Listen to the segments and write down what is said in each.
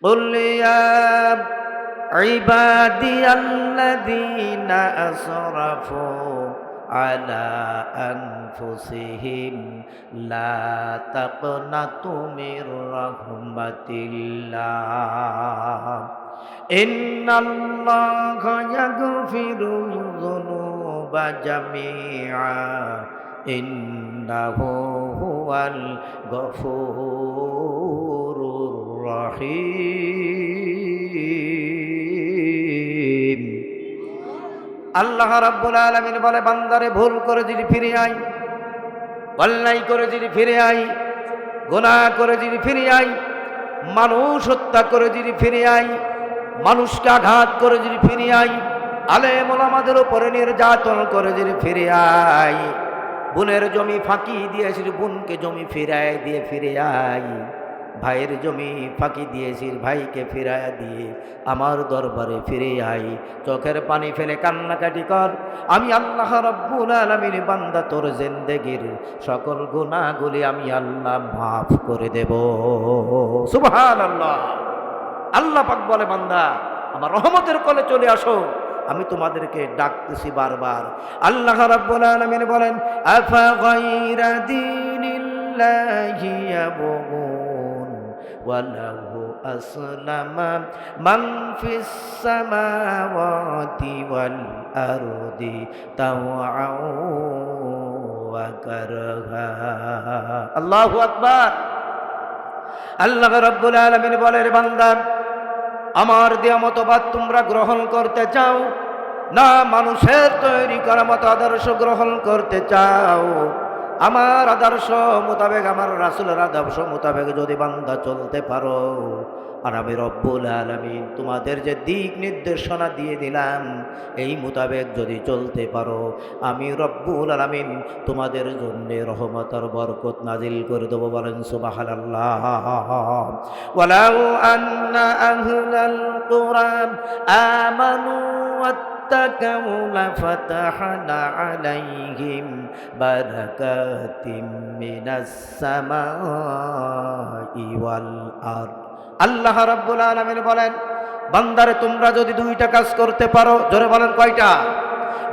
قل يا عبادي الذين أسرفوا على أنفسهم لا تقنطوا من رحمة الله إن الله يغفر الذنوب جميعا إنه هو الغفور الرحيم আল্লাহ রাব্বুল আলামিন বলে, বান্দারে ভুল করে যদি ফিরে আই, অন্যায় করে যদি ফিরে আই, গুনাহ করে যদি ফিরে আই, মানুষ হত্যা করে যদি ফিরে আই, মানুষকে আঘাত করে যদি ফিরে আই, আলেম ওলামাদের উপরে নির্যাতন করে যদি ফিরে আই, বোনের জমি ফাঁকি দিয়েছি, বোনকে জমি ফিরায় দিয়ে ফিরে আই, ভাইয়ের জমি ফাঁকি দিয়েছি, ভাইকে ফিরায় দিয়ে আমার দরবারে ফিরে আই, চোখের পানি ফেলে কান্নাকাটি কর, আমি আল্লাহ রাব্বুল আলামিন বান্দা তোর জিন্দেগির সকল গুনাহগুলি আমি আল্লাহ মাফ করে দেব। সুবহানাল্লাহ। আল্লাহ পাক বলে, বান্দা আমার রহমতের কোলে চলে আসো, আমি তোমাদেরকে ডাকতেছি বারবার। আল্লাহ রাব্বুল আলামিন বলেন, আফা গায়রা দীনিল্লাহি ইয়াবগুন ওয়া লাহু আসলামা মান ফিস সামাওয়াতি ওয়াল আরদি তাওআন ওয়া কারহা। আল্লাহু আকবার। আল্লাহ রাব্বুল আলামিন বলে, রে বান্দা, আমার দেয়া মতবাদ তোমরা গ্রহণ করতে চাও না মানুষের তৈরি করা মত আদর্শ গ্রহণ করতে চাও? আমার আদর্শ মোতাবেক, আমার রাসূলের আদর্শ মোতাবেক যদি বান্দা চলতে পারো, আর আমি রব্বুল আলামিন তোমাদের যে দিক নির্দেশনা দিয়ে দিলাম এই মোতাবেক যদি চলতে পারো, আমি রব্বুল আলামিন তোমাদের জন্য রহমত আর বরকত নাজিল করে দেব। বলেন সুবহানাল্লাহ। ওয়ালাউ আন্না আহলাল কুরআন আমানু ওয়াত্তাকাউ লাফাতাহনা আলাইহিম বারাকাতিম মিনাস সামাই ওয়াল আরদ। আল্লাহ রাব্বুল আলামিন বলেন, বান্দারে তোমরা যদি দুইটা কাজ করতে পারো, জোরে বলেন কয়টা?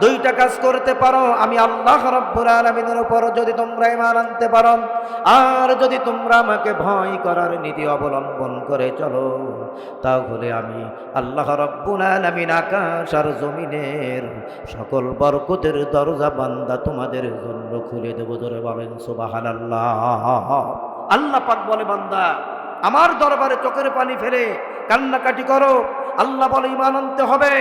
দুইটা কাজ করতে পারো, আমি আল্লাহ রাব্বুল আলামিনের উপর যদি তোমরা ঈমান আনতে পারো, আর যদি তোমরা আমাকে ভয় করার নীতি অবলম্বন করে চলো, তাহলে আমি আল্লাহ রাব্বুল আলামিন আকাশ আর জমিনের সকল বরকতের দরজা বান্দা তোমাদের জন্য খুলে দেব। জোরে বলেন সুবহানাল্লাহ। আল্লাহ পাক বলে, বান্দা আমার দরবারে চোখের পানি ফেলে কান্নাকাটি করো। আল্লাহ বলে, ঈমান আনতে হবে,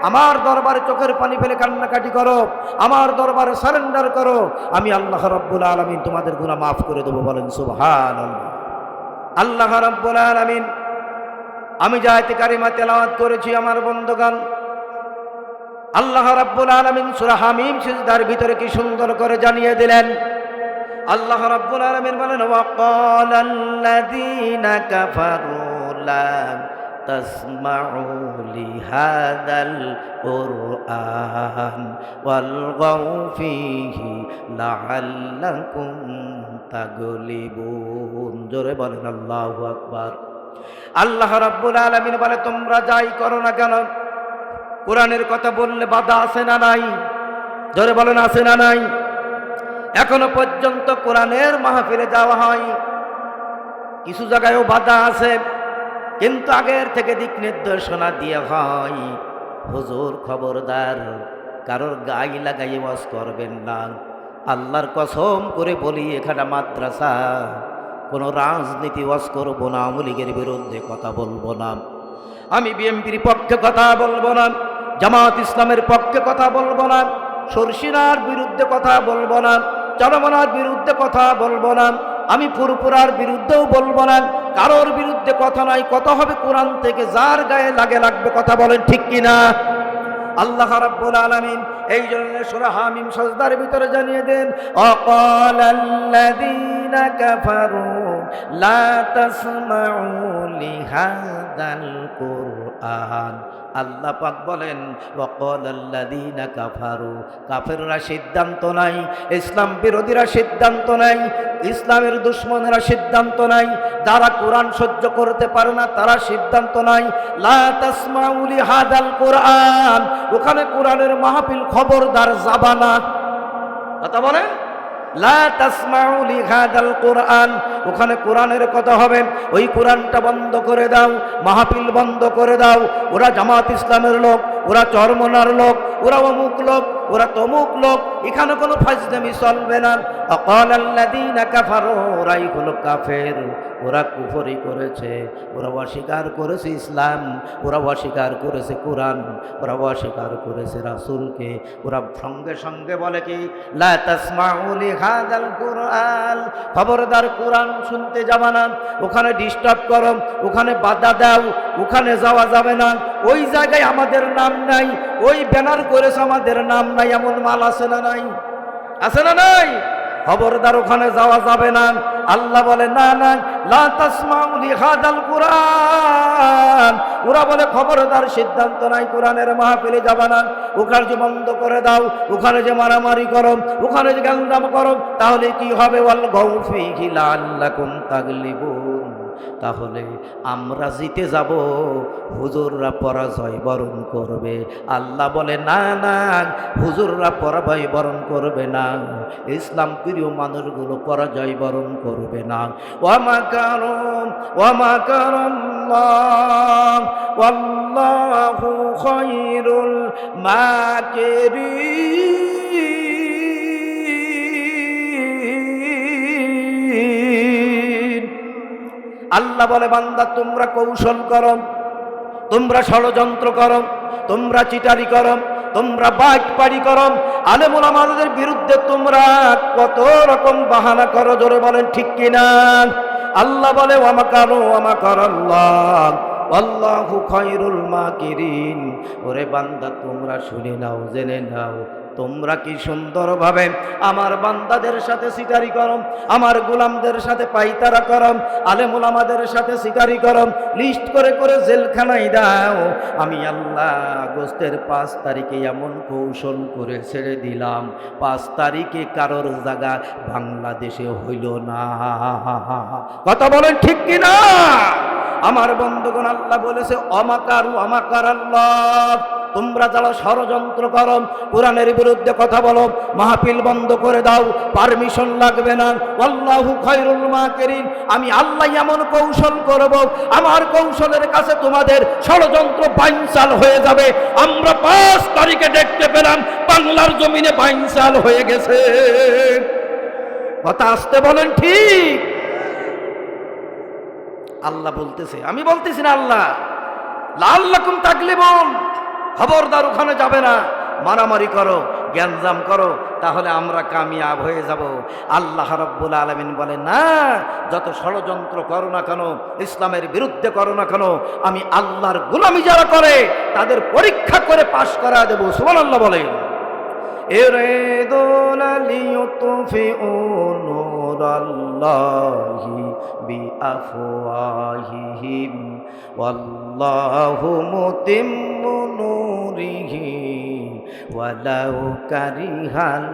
আমার দরবারে চোখের পানি ফেলে কান্নাকাটি করো, আমার দরবারে সারেন্ডার করো, আমি আল্লাহ রাব্বুল আলামিন তোমাদের গুনাহ মাফ করে দেব। বলেন সুবহানাল্লাহ। আল্লাহ রাব্বুল আলামিন, আমি যে আয়াতে কারিমা তেলাওয়াত করেছি আমার বন্ধুগণ, আল্লাহ রাব্বুল আলামিন সূরা হামিম সিজদার ভিতরে কি সুন্দর করে জানিয়ে দিলেন। আল্লাহ রাব্বুল আলামিন বলেন, ওয়াকালাল্লাযীনা কাফারু লা তাসমাউ লিহাযাল কুরআন ওয়ালগাউ ফীহি লাআল্লাকুম তাগলিবুন। জোরে বলেন আল্লাহু আকবার। আল্লাহ রাব্বুল আলামিন বলে, তোমরা যাই করো না কেন, কোরআনের কথা বললে বাধা আছে না নাই? জোরে বলেন আছে না নাই? এখনো পর্যন্ত কোরআনের মাহফিলে যাওয়া হয়, কিছু জায়গায়ও বাধা আছে, কিন্তু আগের থেকে দিক নির্দেশনা দিয়ে হয়, হুজুর খবরদার কারোর গায়ে লাগাই ওয়াজ করবেন না। আল্লাহর কসম করে বলি, এখানে মাদ্রাসা, কোনো রাজনীতি ওয়াজ করবো না, আওয়ামী লীগের বিরুদ্ধে কথা বলবো না, আমি বিএনপির পক্ষে কথা বলবো না, জামাত ইসলামের পক্ষে কথা বলবো না, শর্ষিনার বিরুদ্ধে কথা বলবো না, চরমনার বিরুদ্ধে কথা বলবো না, আমি ফুরফুরার বিরুদ্ধেও বলবো না, কারোর বিরুদ্ধে কথা নাই, কথা হবে কোরআন থেকে, যার গায়ে লাগে লাগবে। কথা বলেন ঠিক কিনা? আল্লাহ রাব্বুল আলামিন এই জন্য সূরা হামিম সাজদার ভিতরে জানিয়ে দেন, ওয়াকালাল্লাযীনা কাফারু লা তাসমাউ লিহাযাল কুরআন। আল্লাহ পাক বলেন ওয়াকালাল্লাযীনা কাফারু, কাফেররা সিদ্ধান্ত নাই, ইসলাম বিরোধীরা সিদ্ধান্ত নাই, ইসলামের দুশমনেরা সিদ্ধান্ত নাই, যারা কোরআন সহ্য করতে পারে না তারা সিদ্ধান্ত নাই, লা তাসমাউ লিহাযাল কুরআন, ওখানে কোরআনের মাহফিল খবরদার যাবা না। কথা বলেন লা তাসমাউ লিহাযাল কুরআন, ওখানে কোরআনের কথা হবে, ওই কোরআনটা বন্ধ করে দাও, মাহফিল বন্ধ করে দাও। ওরা জামাত ইসলামের লোক, ওরা চরমনার লোক, ওরা অমুক লোক, ওরা তমুক লোক, এখানে কোনো ফাজলামি চলবে না। ওয়াকালাল্লাযীনা কাফারু, ওরাই হলো কাফের, ওরা কুফরি করেছে, ওরা অস্বীকার করেছে ইসলাম, ওরা অস্বীকার করেছে কোরআন, ওরা অস্বীকার করেছে রাসূলকে। ওরা সঙ্গে সঙ্গে বলে কি লা তাসমাউ লিহাযাল কুরআন, খবরদার কোরআন শুনতে যাবা না, ওখানে ডিস্টার্ব করো, ওখানে বাধা দাও, ওখানে যাওয়া যাবে না, ওই জায়গায় আমাদের নাম নাই, ওই ব্যানার করেছে আমাদের নাম নাই, এমন মাল আছে না নাই? আছে না নাই? খবরদার ওখানে যাওয়া যাবে না। আল্লাহ বলে না না, লা তাসমাউ লিহাযাল কুরআন, ওরা বলে খবরদার সিদ্ধান্ত নাই, কোরআনের মাহফিলে যাবে না, ওখানে যে বন্ধ করে দাও, ওখানে যে মারামারি করো, ওখানে যে গ্যাঞ্জাম করো, তাহলে কি হবে? ওয়াল গাউফিহি লাআল্লাকুম তাগলিবুন, তাহলে আমরা জিতে যাব, হুজুররা পরাজয় বরণ করবে। আল্লাহ বলে না না, হুজুররা পরাজয় বরণ করবে না, ইসলাম প্রিয় মানুষগুলো পরাজয় বরণ করবে না। ওয়া মাকারাল্লাহ ওয়াল্লাহু খায়রুল মাকিরিন। আল্লাহ বলে বান্দা তোমরা কৌশল করো, তোমরা ষড়যন্ত্র করো, তোমরা চিটারি করো, তোমরা বাটপাড়ি করো, আলেম ওলামাদের বিরুদ্ধে তোমরা কত রকম বাহানা করো, জোরে বলেন ঠিক কিনা? আল্লাহ বলে ওয়া মাকারু ওয়া মাকারাল্লাহ আল্লাহু খায়রুল মাকিরিন। ওরে বান্দা তোমরা শুনে নাও, জেনে নাও, তোমরা কি সুন্দরভাবে আমার বান্দাদের সাথে সিটারি করো, আমার গোলামদের সাথে পাইতারা করো, আলেম ওলামাদের সাথে সিটারি করো, লিস্ট করে করে জেলখানায় দাও। আমি আল্লাহ আগস্টের 5 তারিখে এমন কৌশল করে ছেড়ে দিলাম, 5 তারিখে কারোর জায়গা বাংলাদেশে হইল না। কথা বলেন ঠিক কিনা? আমার বন্ধুগণ, আল্লাহ বলেছে অমাকারু অমাকারাল্লাহ, তোমরা যারা ষড়যন্ত্র করো, কোরআনের বিরুদ্ধে কথা বলো, মাহফিল বন্ধ করে দাও, পারমিশন লাগবে না, আল্লাহু খায়রুল মাকিরিন, আমি আল্লাহ এমন কৌশল করব, আমার কৌশলের কাছে তোমাদের ষড়যন্ত্র বাইনসাল হয়ে যাবে। আমরা 5 তারিখে দেখতে পেলাম বাংলার জমিনে বাইনসাল হয়ে গেছে। কথা আসতে বলেন ঠিক? আল্লাহ বলতেছে, আমি বলতেছি না। আল্লাহ লাআল্লাকুম তাগলিবুন, খবরদার ওখানে যাবে না, মারামারি করো, গ্যাঞ্জাম করো, তাহলে আমরা কামিয়াব হয়ে যাব। আল্লাহ রাব্বুল আলামিন বলেন না, যত ষড়যন্ত্র করো না কেন, ইসলামের বিরুদ্ধে করো না কেন, আমি আল্লাহর গোলামি যারা করে তাদের পরীক্ষা করে পাশ করা দেব। সুবহানাল্লাহ বলেন। ইরিদুনা লিয়ুতফিউ নূরাল্লাহি বিআফওয়াহিহিম ওয়াল্লাহু মুতিম্মু নূরিহি ওয়ালাউ কারিহাল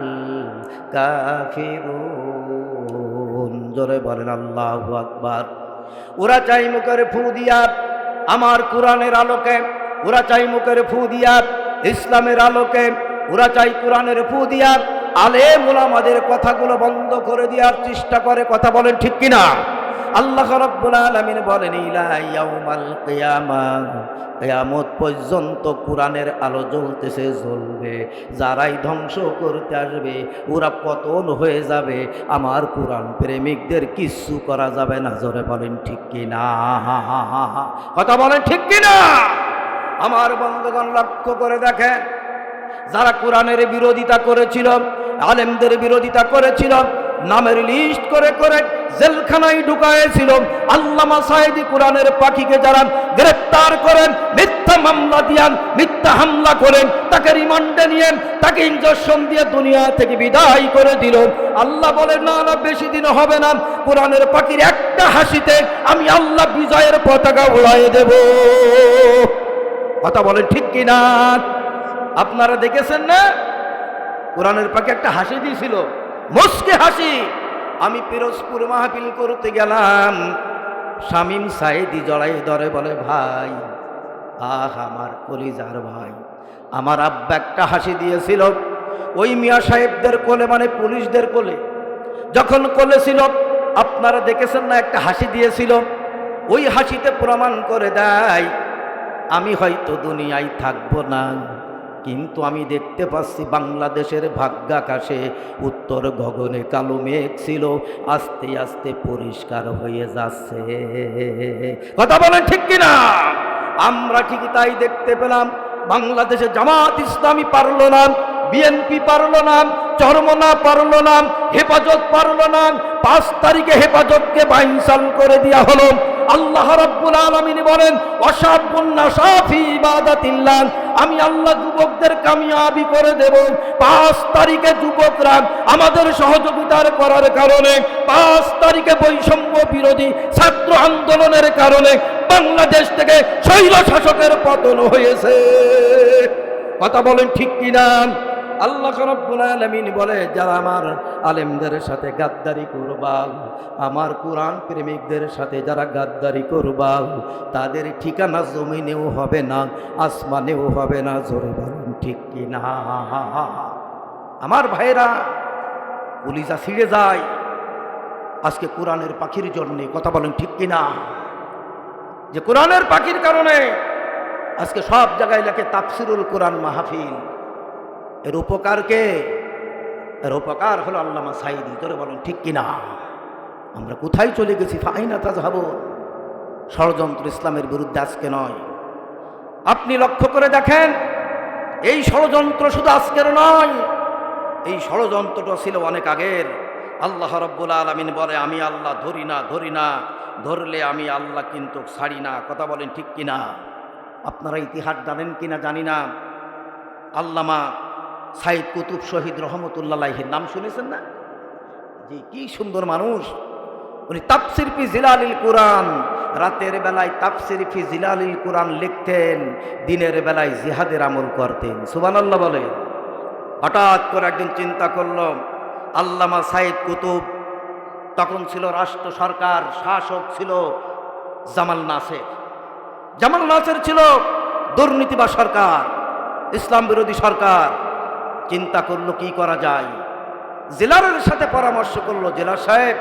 কাফিরুন। জোরে বলেন আল্লাহু আকবার। ওরা চাই মুখের ফু দিয়া আমার কোরআনের আলোকে, ওরা চাই মুখের ফু দিয়া ইসলামের আলোকে, ওরা চাই কোরআনের ফু দিয়া আলেম ওলামাদের কথাগুলো বন্ধ করে দেওয়ার চেষ্টা করে। কথা বলেন ঠিক কিনা? আল্লাহ রাব্বুল আলামিন বলেন ইলা ইয়াউমাল কিয়ামাহ, কিয়ামত পর্যন্ত কোরআনের আলো জ্বলতেছে, জ্বলবে। যারাই ধ্বংস করতে আসবে ওরা পতন হয়ে যাবে, আমার কোরআন প্রেমিকদের কিচ্ছু করা যাবে না। জোরে বলেন ঠিক কিনা? কথা বলেন ঠিক কিনা? আমার বন্ধুগণ লক্ষ্য করে দেখেন, যারা কোরআনের বিরোধিতা করেছিল, আলেমদের বিরোধিতা করেছিল, নামের লিস্ট করে করে জেলখানায় ঢুকায়েছিল। আল্লামা সাঈদী কোরআনের পাখিকে যারা গ্রেফতার করেন, মিথ্যা মামলা দিয়ান, মিথ্যা হামলা করেন, তাকে রিমান্ডে নিয়ে তাকে ইনজেকশন দিয়ে দুনিয়া থেকে বিদায় করে দিল। আল্লাহ বলেন না না, বেশি দিন হবে না, কোরআনের পাখির একটা হাসিতে আমি আল্লাহ বিজয়ের পতাকা উড়াইয়ে দেব। কথা বলেন ঠিক কিনা? আপনারা দেখেছেন না, কোরআনের পাখি একটা হাসি দিয়েছিল, মুস্কি হাসি। আমি পিরোজপুর মাহফিল করতে গেলাম, শামীম সাঈদী জড়াই ধরে বলে, ভাই, আহ আমার কলিজার ভাই, আমার আব্বা একটা হাসি দিয়েছিল ওই মিয়া সাহেবদের কোলে, মানে পুলিশদের কোলে যখন কোলে ছিল, আপনারা দেখেছেন না, একটা হাসি দিয়েছিল। ওই হাসিতে প্রমাণ করে দেয় আমি হয়তো দুনিয়ায় থাকবো না, কিন্তু আমি দেখতে পাচ্ছি বাংলাদেশের ভাগ্যাকাশে উত্তর গগনে কালো মেঘ ছিল, আস্তে আস্তে পরিষ্কার হয়ে যাচ্ছে। কথা বলেন ঠিক কিনা? আমরা ঠিকই তাই দেখতে পেলাম। বাংলাদেশে জামাত ইসলামী পারল না, বিএনপি পারল না, চরমনা পারল না, হেফাজত পারল না। 5 তারিখে হেফাজতকে বাইনসাল করে দেওয়া হলো। আল্লাহ রাব্বুল আলামিন বলেন, ওয়াশাবুন নাশাফি ইবাদাতিল্লাহ, আমি আল্লাহ যুবকদের কামিয়াবি করে দেব। 5 তারিখে যুবকরা আমাদের সহযোগিতার করার কারণে, 5 তারিখে বৈষম্য বিরোধী ছাত্র আন্দোলনের কারণে বাংলাদেশ থেকে স্বৈর শাসকের পতন হয়েছে। কথা বলেন ঠিক কিনা? আল্লাহ রাব্বুল আলামিন বলে, যারা আমার আলেমদের সাথে গাদ্দারি করবা, আমার কোরআন প্রেমিকদের সাথে যারা গাদ্দারি করবা, তাদের ঠিকানা জমিনেও হবে না, আসমানেও হবে না। জোরে বলেন ঠিক কিনা? আমার ভাইরা, কলিজা ছিঁড়ে যায় আজকে কোরআনের পাখির জন্যে। কথা বলেন ঠিক কিনা? যে কোরআনের পাখির কারণে আজকে সব জায়গায় লেখে তাফসিরুল কোরআন মাহফিল। এর উপকার কে? এর উপকার হলো আল্লামা সাঈদী। তোরে বলেন ঠিক কিনা? আমরা কোথায় চলে গেছি? ফাইনা তাযহাবুন। ষড়যন্ত্র ইসলামের বিরুদ্ধে আজকে নয়। আপনি লক্ষ্য করে দেখেন, এই ষড়যন্ত্র শুধু আজকের নয়, এই ষড়যন্ত্রটা ছিল অনেক আগের। আল্লাহ রাব্বুল আলামিন বলে, আমি আল্লাহ ধরি না, ধরি না, ধরলে আমি আল্লাহ কিন্তু ছাড়ি না। কথা বলেন ঠিক কিনা? আপনারা ইতিহাস জানেন কিনা জানি না, আল্লামা সাইদ কুতুব শহীদ রহমতুল্লাহ আলাইহির নাম শুনেছেন না? জি, কি সুন্দর মানুষ উনি। তাফসির ফি জিলালিল কুরআন, রাতের বেলায় তাফসির ফি জিলালিল কুরআন লিখতেন, দিনের বেলায় জিহাদের আমল করতেন। সুবহানাল্লাহ বলেন। হঠাৎ করে একদিন চিন্তা করল, আল্লামা সাইদ কুতুব, তখন ছিল রাষ্ট্র সরকার, শাসক ছিল জামাল নাসের। জামাল নাসের ছিল দুর্নীতিবা সরকার, ইসলাম বিরোধী সরকার। চিন্তা করলো কি করা যায়। জেলারের সাথে পরামর্শ করলো, জেলা সাহেব,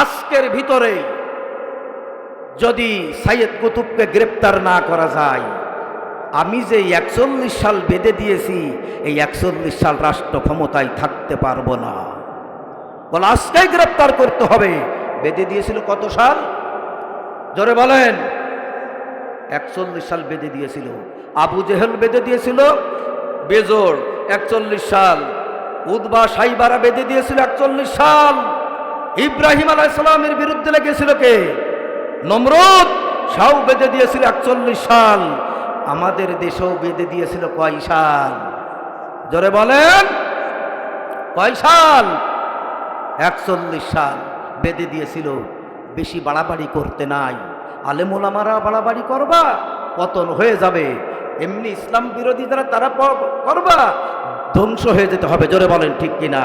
আজকের ভিতরে যদি সাইয়েদ কুতুবকে গ্রেপ্তার না করা যায়, আমি যে 41 সাল বেঁধে দিয়েছি, এই 41 সাল রাষ্ট্র ক্ষমতায় থাকতে পারবো না। বলে আজকেই গ্রেপ্তার করতে হবে। বেঁধে দিয়েছিল কত সাল? জোরে বলেন। 41 সাল বেঁধে দিয়েছিল। আবু জেহেল বেঁধে দিয়েছিল বেজোড় 41 সাল। উদবা সাইবারা বেঁধে দিয়েছিল 41 সাল। ইব্রাহিম আলাইহিস সালামের বিরুদ্ধে লেগেছিল কে? নমরুদ। সাও বেঁধে দিয়েছিল 41 সাল। আমাদের দেশেও বেঁধে দিয়েছিল কয় সাল? জোরে বলেন, কয় সাল? 41 সাল বেঁধে দিয়েছিল। বেশি বাড়াবাড়ি করতে নাই। আলেম ওলামারা বাড়াবাড়ি করবা, পতন হয়ে যাবে। এমনি ইসলাম বিরোধী যারা তারা করবা, ধ্বংস হয়ে যেতে হবে। জোরে বলেন ঠিক কিনা?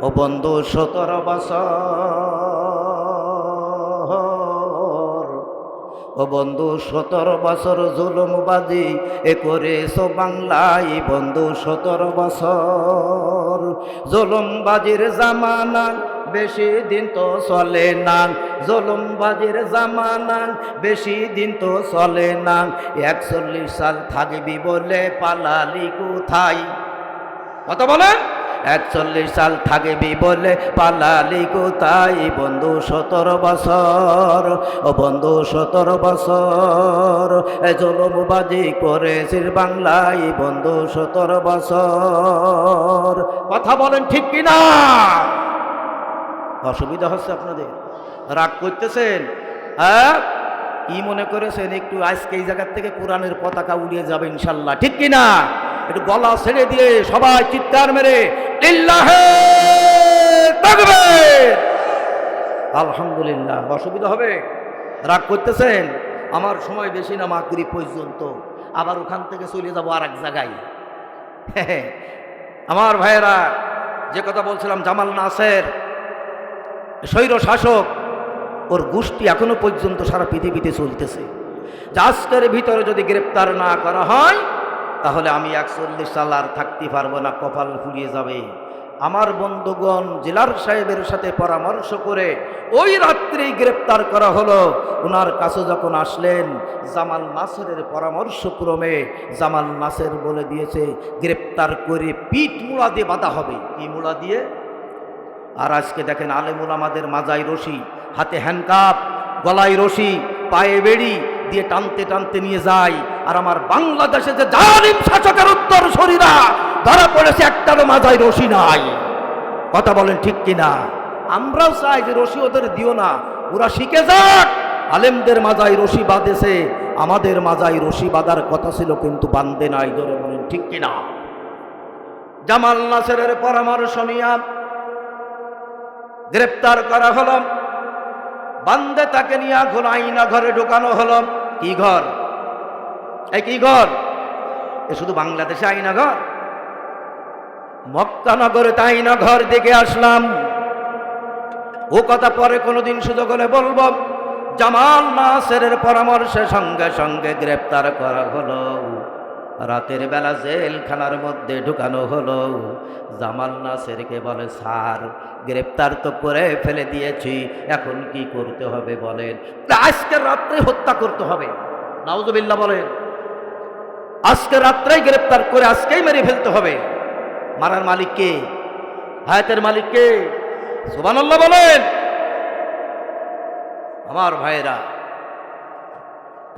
ও বন্ধু 17 বছর, ও বন্ধু 17 বছর জুলুমবাজি এ করেছো বাংলায়। বন্ধু 17 বছর জুলুমবাজির জামানা, বেশি দিন তো চলে না। জুলুমবাজির জামানা, বেশি দিন তো চলে না। 41 সাল থাকবি বলে পালালি কোথায়? কথা বলেন। 41 সাল থাকবি বলে পালালি কোথায় বন্ধু 17 বছর, ও বন্ধু 17 বছর জুলুমবাজি করেছিস বাংলায় বন্ধু 17 বছর। কথা বলেন ঠিক কিনা? অসুবিধা হচ্ছে আপনাদের? রাগ করতেছেন? হ্যাঁ, কি মনে করেছেন একটু আজকে এই জায়গার থেকে কোরআনের পতাকা উড়িয়ে যাবে ইনশাল্লাহ, ঠিক কিনা? একটু গলা ছেড়ে দিয়ে সবাই চিৎকার মেরে লিল্লাহে তাকবীর, আলহামদুলিল্লাহ। অসুবিধা হবে? রাগ করতেছেন? আমার সময় বেশি না, মাগরিব পর্যন্ত, আবার ওখান থেকে চলে যাবো আর এক জায়গায়। আমার ভাইয়েরা, যে কথা বলছিলাম, জামাল নাসের স্বৈর শাসক, ওর গোষ্ঠী এখনো পর্যন্ত সারা পৃথিবীতে চলতেছে। আজকের ভিতরে যদি গ্রেপ্তার না করা হয় তাহলে আমি 41 সাল আর থাকতে পারবো না, কপাল ফুরিয়ে যাবে। আমার বন্ধুগণ জেলার সাহেবের সাথে পরামর্শ করে ওই রাত্রেই গ্রেপ্তার করা হলো। ওনার কাছে যখন আসলেন, জামাল নাসেরের পরামর্শক্রমে জামাল নাসের বলে দিয়েছে গ্রেপ্তার করে পিঠ মুড়া দিয়ে বাঁধা হবে। কি মুড়া দিয়ে? আর আজকে দেখেন আলেমুল আমাদের মাজায় রশি, হাতে হ্যান্ডকাপ, গলায় রশি, পায়ে বেড়ি দিয়ে টানতে টানতে নিয়ে যায়। আর আমার বাংলাদেশে যে জালিম শাসকের উত্তরসূরিরা ধরা পড়েছে, একটারও মাজায় রশি নাই। কথা বলেন ঠিক কিনা? আমরাও চাই যে রশি ওদের দিও না, ওরা শিখে যাক। আলেমদের মাজায় রশি বাঁধেছে, আমাদের মাজায় রশি বাঁধার কথা ছিল কিন্তু বাঁধে নাই। ধরে বলেন ঠিক কিনা? জামাল নাসেরের পরামর্শ নিয়ে গ্রেপ্তার করা হলো। বান্দে তাকে নিয়ে আইনা ঘরে ঢোকানো হলো। কি ঘর? এই কি ঘর? এ শুধু বাংলাদেশে আইনা ঘর? মক্কা নগরে তাই না ঘর দেখে আসলাম। ও কথা পরে কোনোদিন সুযোগ হলে বলবো। জামাল নাসেরের পরামর্শে সঙ্গে সঙ্গে গ্রেপ্তার করা হলো। রাতের বেলা জেলখানার মধ্যে ঢুকানো হলো। জামাল নাসেরকে বলে, স্যার গ্রেপ্তার তো করে ফেলে দিয়েছি, এখন কি করতে হবে বলেন? আজকে রাত্রে হত্যা করতে হবে। নাউজুবিল্লাহ বলেন। আজকে রাত্রেই গ্রেপ্তার করে আজকেই মেরে ফেলতে হবে। মারার মালিক কে? হায়াতের মালিক কে? সুবহানাল্লাহ বলেন। আমার ভাইয়েরা,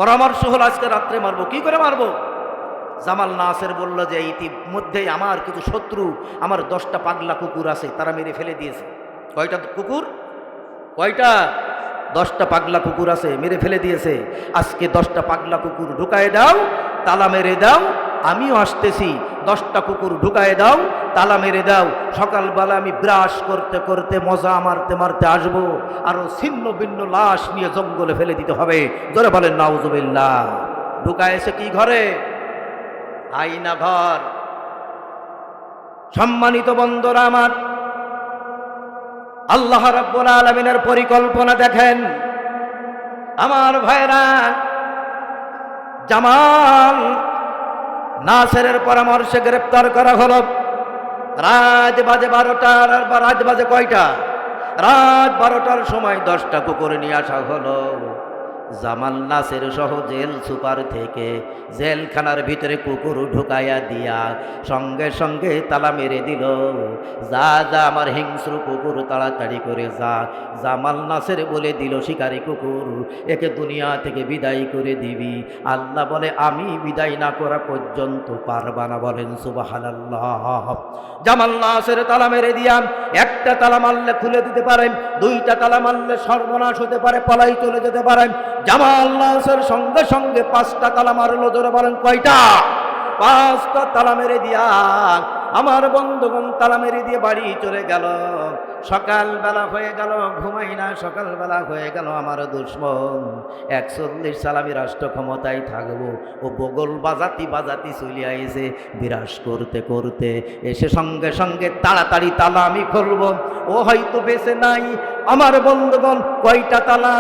পরামর্শ হলো আজকে রাত্রে মারবো। কি করে মারবো? জামাল নাসের বলল যে ইতিমধ্যেই আমার কিছু শত্রু, আমার 10টা পাগলা কুকুর আছে, তারা মেরে ফেলে দিয়েছে। কয়টা কুকুর? কয়টা? 10টা পাগলা কুকুর আছে, মেরে ফেলে দিয়েছে। আজকে 10টা পাগলা কুকুর ঢুকায় দাও, তালা মেরে দাও, আমিও আসতেছি। 10টা কুকুর ঢুকায় দাও, তালা মেরে দাও। সকালবেলা আমি ব্রাশ করতে করতে মজা মারতে মারতে আসবো, আরো ছিন্ন ভিন্ন লাশ নিয়ে জঙ্গলে ফেলে দিতে হবে। জোরে বলেন নাউজুবিল্লাহ। ঢুকায়ছে কি ঘরে? আইনা ঘর। সম্মানিত বন্ধুরা আমার, আল্লাহ রাব্বুল আলামিনের পরিকল্পনা দেখেন। আমার ভাইরা, জামাল নাসেরের পরামর্শে গ্রেপ্তার করা হলো। রাত বাজে 12টার, রাত বাজে কয়টা? রাত 12টার সময় 10টা কুকুর নিয়ে আসা হলো। জামাল নাসের সহ জেল সুপার থেকে জেলখানার ভিতরে কুকুর ঢুকাইয়া দিয়া সঙ্গে সঙ্গে তালা মেরে দিল। যা যা আমার হিংস্র কুকুর, তাড়াতাড়ি করে যা। জামাল নাসের বলে দিল, শিকারী কুকুর, একে দুনিয়া থেকে বিদায় করে দিবি। আল্লাহ বলে, আমি বিদায় না করা পর্যন্ত পারবা না। বলেন সুবহানাল্লাহ। জামাল নাসের তালা মেরে দিয়া, একটা তালা মারলে খুলে দিতে পারেন, 2টা তালা মারলে সর্বনাশ হতে পারে, পলাই চলে যেতে পারেন। জামাল নাসের সঙ্গে সঙ্গে 5টা তালা মারলো। জোরে বলেন কয়টা? 5টা তালা মেরে দিয়া আমার বন্ধুগণ তালা মেরে দিয়ে বাড়ি চলে গেল। সকালবেলা হয়ে গেল, ঘুমাই না, সকালবেলা হয়ে গেল। আমার দুশ্মন 41 সাল আমি রাষ্ট্র ক্ষমতায় থাকবো, ও বগল বাজাতি বাজাতি চলে আইছে বিরাজ করতে করতে। এসে সঙ্গে সঙ্গে তাড়াতাড়ি তালা আমি খুলবো। ও হয়তো বেঁচে নাই। আমার বন্ধুগণ কয়টা তালা?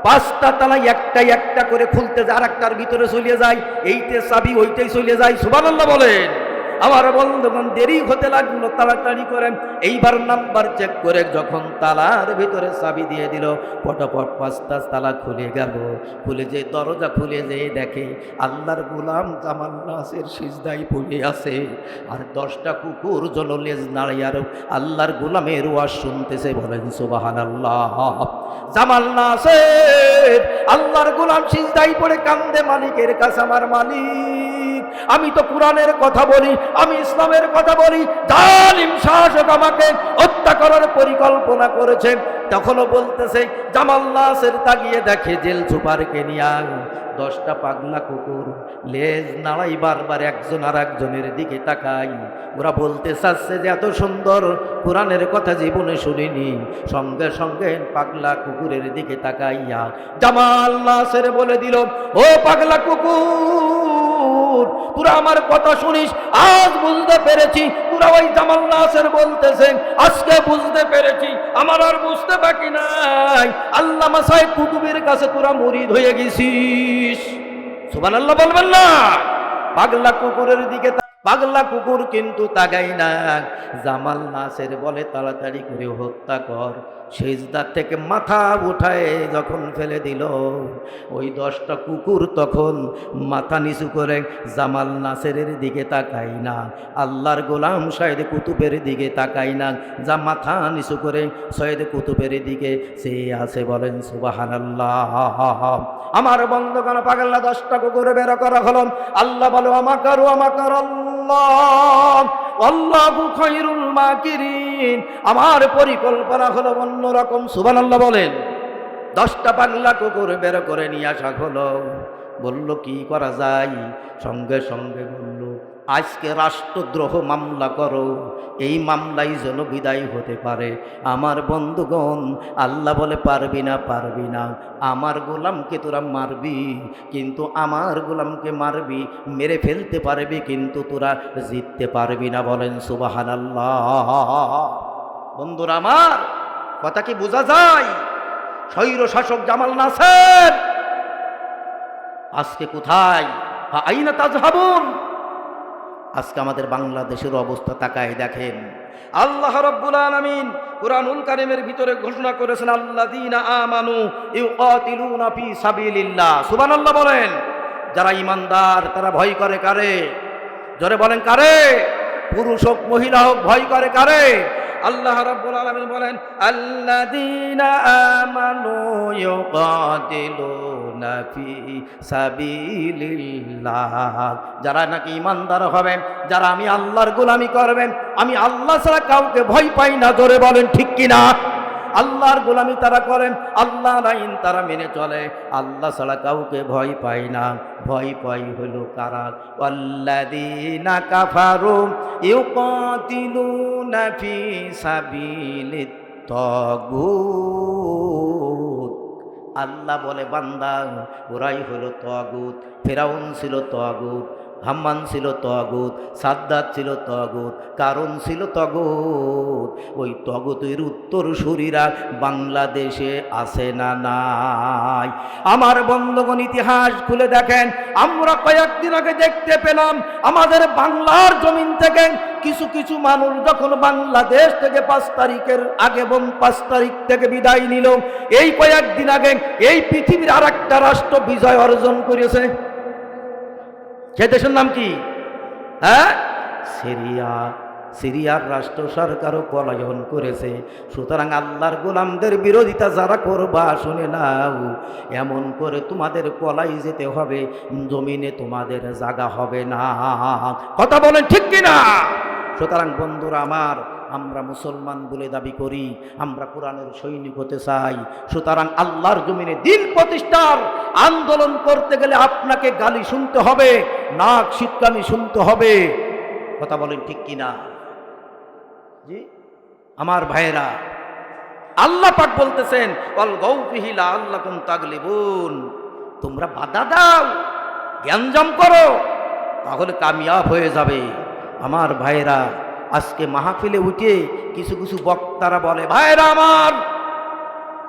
5টা তালা একটা একটা করে খুলতে যায়, আর একটার ভিতরে চলে যায়। এইতে চাবি, ওইটাই চলে যায়। সুবহানাল্লাহ বলেন। আমার বন্ধুগণ দেরি হতে লাগলো, তাড়াতাড়ি করে এইবার নাম্বার চেক করে যখন তালার ভিতরে চাবি দিয়ে দিল, পটাপট 5টা তালা খুলে গেল। খুলে যে দরজা খুলে যে দেখে আল্লাহর গোলাম জামাল নাসের সিজদায় পড়ে আছে, আর 10টা কুকুর জললেজ নাড়িয়ে আর আল্লাহর গোলামের ওয়াজ শুনতেছে। বলেন সুবহানাল্লাহ। জামাল নাসের আল্লাহর গোলাম সিজদায় পড়ে কান্দে মালিকের কাছে, আমার মালিক, আমি তো কোরআনের কথা বলি, আমি ইসলামের কথা বলি, জালিম শাসক আমাকে হত্যা করার পরিকল্পনা করেছেন। তখনও বলতেছে, জামাল নাসের তাকিয়ে দেখে জেল সুপারকে নিয়ে 10টা পাগলা কুকুর লেজ নাড়াই, বারবার একজন আর একজনের দিকে তাকাই। ওরা বলতে চাচ্ছে যে এত সুন্দর কোরআনের কথা জীবনে শুনিনি। সঙ্গে সঙ্গে পাগলা কুকুরের দিকে তাকাইয়া জামাল নাসের বলে দিল, ও পাগলা কুকুর, তোরা আমার কথা শুনিস, আজ বুঝতে পেরেছি তোরা ওই জামাল নাসের বলতেছে, আজকে বুঝতে পেরেছি, আমার আর বুঝতে বাকি নাই। আল্লামা সাহেব কুতুবের কাছে তোরা মুরিদ হয়ে গেছিস। সুবহানাল্লাহ বলবেন না? পাগলা কুকুরের দিকে পাগলা কুকুর কিন্তু তাকাই না। জামাল নাসের বলে, তাড়াতাড়ি করে হত্যা কর। সিজদা থেকে মাথা উঠায় যখন ফেলে দিল, ওই 10টা কুকুর তখন মাথা নিচু করে জামাল নাসেরের দিকে তাকাই না, আল্লাহর গোলাম সৈয়দ কুতুবের দিকে তাকাই না, যা মাথা নিচু করে সৈয়দ কুতুবের দিকে সে আছে। বলেন সুবহানাল্লাহ। আমার বন্ধুগণ, পাগলা 10টা কুকুর বের করা হলো। আল্লাহ বলো, আমাকারু আমাকার আল্লাহ আল্লাহু খায়রুল মাকিরিন। আমার পরিকল্পনা হলো অন্যরকম। সুবহানাল্লাহ বলেন। 10টা পাগলা কুকুর বের করে নিয়ে আসা হলো। বলল, কি করা যায়? সঙ্গে সঙ্গে বলল, আজকে রাষ্ট্রদ্রোহ মামলা করো, এই মামলাই যেন বিদায় হতে পারে। আমার বন্ধুগণ, আল্লাহ বলে, পারবি না, পারবি না। আমার গোলামকে তোরা মারবি, কিন্তু আমার গোলামকে মারবি, মেরে ফেলতে পারবি, কিন্তু তোরা জিততে পারবি না। বলেন সুবহানাল্লাহ। বন্ধুরা আমার, কথা কি বোঝা যায়? স্বৈর শাসক জামাল নাসের আজকে কোথায়? আইনা তাজহাবুন। আজকে আমাদের বাংলাদেশের অবস্থা তাকায় দেখেন। আল্লাহ রাব্বুল আলামিন কুরআনুল কারীমের ভিতরে ঘোষণা করেছেন, আল্লাযীনা আমানু ইউকাতিলুনা ফি সাবিলিল্লাহ। সুবহানাল্লাহ বলেন। যারা ঈমানদার তারা ভয় করে কারে? জোরে বলেন, কারে? পুরুষ হোক মহিলা হোক, ভয় করে কারে? আল্লাহ রাব্বুল আলামিন বলেন, আল্লাযীনা আমানু ইউকাতিলুনা ফি সাবিলিল্লাহ। যারা নাকি ঈমানদার হবেন, যারা আমি আল্লাহর গোলামি করবেন, আমি আল্লাহ ছাড়া কাউকে ভয় পাই না। জোরে বলেন ঠিক কিনা? আল্লাহর গোলামি তারা করেন, আল্লাহর আইন তারা মেনে চলে, আল্লাহ ছাড়া কাউকে ভয় পায় না। ভয় পাই হলো কারা? ওয়াল্লাযীনা কাফারু ইউকাতিলুনা ফি সাবিলিত তাগুত। আল্লাহ বলে, বান্দা, ওরাই হলো তাগুত। ফেরাউন ছিল তাগুত, হাম্মান ছিল তাগুত, সাদ্দাত ছিল তাগুত, কারণ ছিল তাগুত। ওই তাগুতের উত্তরসূরিরা বাংলাদেশে আছে না নাই? আমার বন্ধুগণ, ইতিহাস খুলে দেখেন। আমরা কয়েকদিন আগে দেখতে পেলাম আমাদের বাংলার জমিন থেকে কিছু কিছু মানুষ যখন বাংলাদেশ থেকে 5 তারিখের আগে এবং 5 তারিখ থেকে বিদায় নিল, এই কয়েকদিন আগে এই পৃথিবীর আর একটা রাষ্ট্র বিজয় অর্জন করেছে। সে দেশের নাম কি? হ্যাঁ, সিরিয়া। সিরিয়ার রাষ্ট্র সরকারও পলায়ন করেছে। সুতরাং আল্লাহর গোলামদের বিরোধিতা যারা করবা, শুনে নাও, এমন করে তোমাদের পলাই যেতে হবে, জমিনে তোমাদের জায়গা হবে না। কথা বলেন ঠিক কিনা? সুতরাং বন্ধুরা আমার, আমরা মুসলমান বলে দাবি করি, আমরা কোরআনের সৈনিক হতে চাই। সুতরাং আল্লাহর জমিনে দিন প্রতিষ্ঠার আন্দোলন করতে গেলে আপনাকে গালি শুনতে হবে, নাক শীতকানি শুনতে হবে। কথা বলেন ঠিক কিনা? জি আমার ভাইয়েরা, আল্লাহ পাক বলতেছেন, ওয়াল গাউফিহি লাআল্লাকুম তাগলিবুন। তোমরা বাধা দাও, জ্ঞানজাম করো, তাহলে কামিয়াব হয়ে যাবে। আমার ভাইয়েরা, আজকে মাহফিলে উঠে কিছু কিছু বক্তারা বলে, ভাইয়েরা আমার,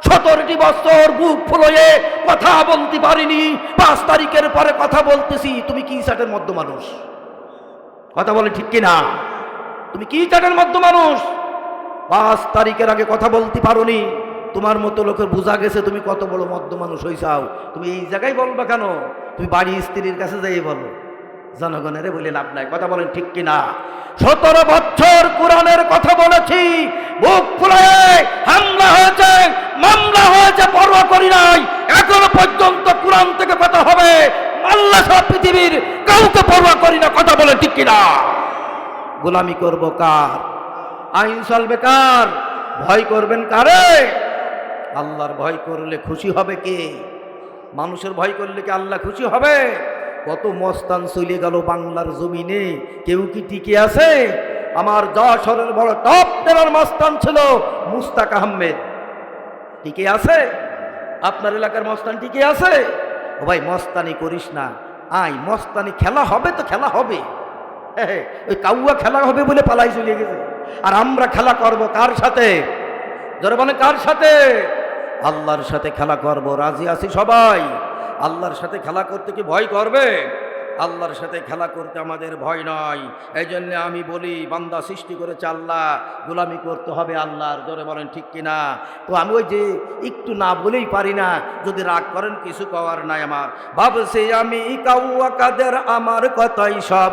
17টি বছর বুক ফুলিয়ে কথা বলতে পারিনি, 5 তারিখের পরে কথা বলতেছি। তুমি কি সাটের মধ্য মানুষ? কথা বলে ঠিক কিনা? তুমি কি চাটের মধ্যে মানুষ? 5 তারিখের আগে কথা বলতে পারোনি, তোমার মতো লোকের বোঝা গেছে তুমি কত বড় মধ্য মানুষ হইছাও। তুমি এই জায়গায় বলবা কেন? তুমি বাড়ি স্ত্রীর কাছে যাই বলো, জনগণের বলে লাভ নাই। কথা বলেন ঠিক কিনা? 17 বছর কোরআনের কথা বলেছি, বুক ফুলায় হামলা হয়েছে, মামলা হয়েছে, পরোয়া করি নাই। এখনো পর্যন্ত কোরআন থেকে কথা হবে, আল্লাহ সব পৃথিবীর কাউকে পরোয়া করি না। কথা বলেন ঠিক কিনা? গোলামি করবো কার? আইন চলবে কার? ভয় করবেন কারে? আল্লাহর ভয় করলে খুশি হবে কে? মানুষের ভয় করলে কি আল্লাহ খুশি হবে? কত মস্তান চলে গেল বাংলার জমিনে, কেউ কি টিকে আছে? আমার যশোরের বড় টপ টেরার মস্তান ছিল মুস্তাক আহমেদ, টিকে আছে? আপনার এলাকার মস্তান টিকে আছে? ও ভাই, মস্তানি করিস না, আয় মস্তানি খেলা হবে তো খেলা হবে। ওই কাউয়া খেলা হবে বলে পালাই চলে গেছে, আর আমরা খেলা করব কার সাথে? যারা বলে কার সাথে? আল্লাহর সাথে খেলা করব। রাজি আছি সবাই? আল্লাহর সাথে খেলা করতে কি ভয় করবে? আল্লাহর সাথে খেলা করতে আমাদের ভয় নয়। এই জন্য আমি বলি, বান্দা সৃষ্টি করেছে আল্লাহ, গোলামি করতে হবে আল্লাহর। জোরে বলেন ঠিক কিনা? তো আমি ওই যে একটু না বলেই পারি না, যদি রাগ করেন কিছু করার নাই। আমার ভাবছি আমি কাউয়া কাদের, আমার কথাই সব,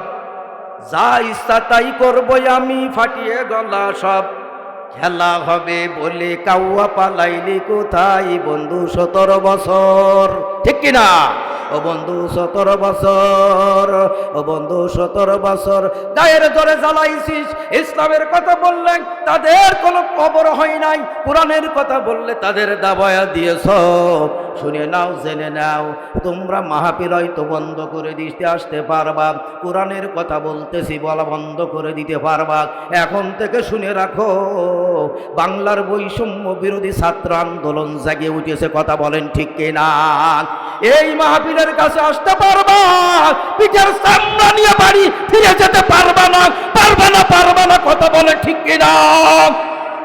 যা ইচ্ছা তাই করবো আমি, ফাটিয়ে গলা সব। খেলা হবে বলে কাউয়া পালাইলি কোথায় বন্ধু 17 বছর? ঠিক কিনা? ও বন্ধু 17 বছর, ও বন্ধু 17 বছর গায়ের জোরে জ্বালাইছিস। ইসলামের কথা বললেন তাদের কোনো খবর হয় নাই, কোরআনের কথা বললে তাদের দাবায়া দিয়েছ। শুনে নাও, জেনে নাও, তোমরা মাহফিল হয়তো বন্ধ করে দিতে আসতে পারবা, কোরআনের কথা বলতেছি বলা বন্ধ করে দিতে পারবা। এখন থেকে শুনে রাখো, বাংলার বৈষম্য বিরোধী ছাত্র আন্দোলন জাগে উঠেছে। কথা বলেন ঠিক কিনা? এই মাহফিলের কাছে আসতে পারবা, পিঠের সামনা নিয়ে বাড়ি ফিরে যেতে পারবা না, পারবা না, পারবা না। কথা বলে ঠিক কিনা?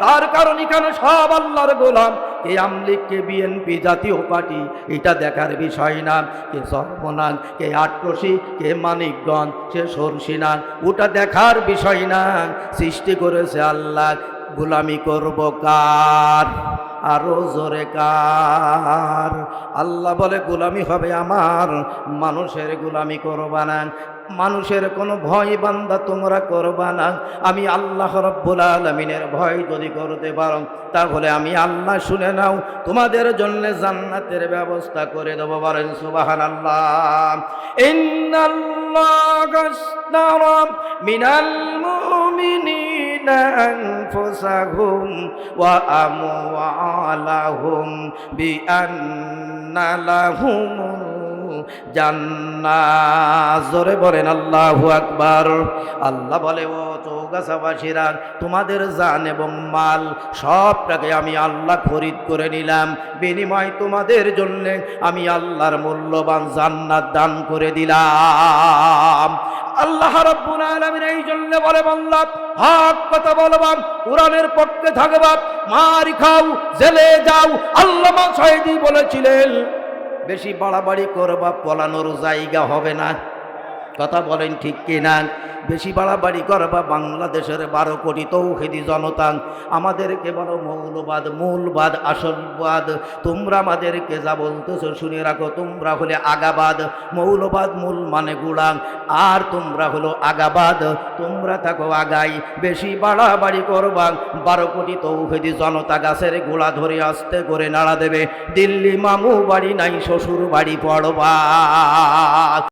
তার কারণ এখানে সব আল্লাহর গোলাম। কে আমলিগ, কে বিএনপি জাতীয় পার্টি, এটা দেখার বিষয় না। কে সর্বনান, কে আটরশি, কে মানিকগঞ্জ, সে সরসিনান, ওটা দেখার বিষয় না। সৃষ্টি করেছে আল্লাহ, গোলামি করব কার? আরো জোরে কার? আল্লাহ বলে গোলামি হবে আমার, মানুষের গোলামি করবা না। মানুষের কোনো ভয় বান্দা তোমরা করবা না। আমি আল্লাহ রাব্বুল আলামিনের ভয় যদি করতে পারো, তাহলে আমি আল্লাহ শুনে নাও, তোমাদের জন্য জান্নাতের ব্যবস্থা করে দেব। বলেন সুবহানাল্লাহ। ইন্নাল্লাহা আশতারা মিনাল মুমিনিনা আনফুসাহুম ওয়া আমওয়ালাহুম বিআন্না লাহুম জান্নাত। জোরে বলেন আল্লাহু আকবার। আল্লাহ বলে, ও চৌগাছাবাসীরা, তোমাদের জান এবং মাল সবটাকে আমি আল্লাহ খরিদ করে নিলাম, বিনিময় তোমাদের জন্য আমি আল্লাহর মূল্যবান জান্নাত দান করে দিলাম। আল্লাহ রাব্বুল আলামিন এই জন্য বলে, বান্দা হক কথা বলবা, কোরআনের পক্ষে থাকবা, মার খাও, জেলে যাও। আল্লামা সাঈদী বলেছিলেন, বেশি বাড়াবাড়ি করবা, পলানোর জায়গা হবে না। কথা বলেন ঠিক কিনা? বেশি বাড়াবাড়ি করবা, বাংলাদেশের 12 কোটি তৌহিদি জনতা আমাদেরকে বলো মৌলবাদ, মূলবাদ, আসলবাদ। তোমরা আমাদেরকে যা বলতেছো শুনে রাখো, তোমরা হলে আগাবাদ। মৌলবাদ মূল মানে গুড়াং, আর তোমরা হলো আগাবাদ, তোমরা থাকো আগাই। বেশি বাড়াবাড়ি করবা, 12 কোটি তৌহিদি জনতা গাছের গোড়া ধরে আস্তে করে নাড়া দেবে। দিল্লি মামু বাড়ি নাই, শ্বশুর বাড়ি পড়বা।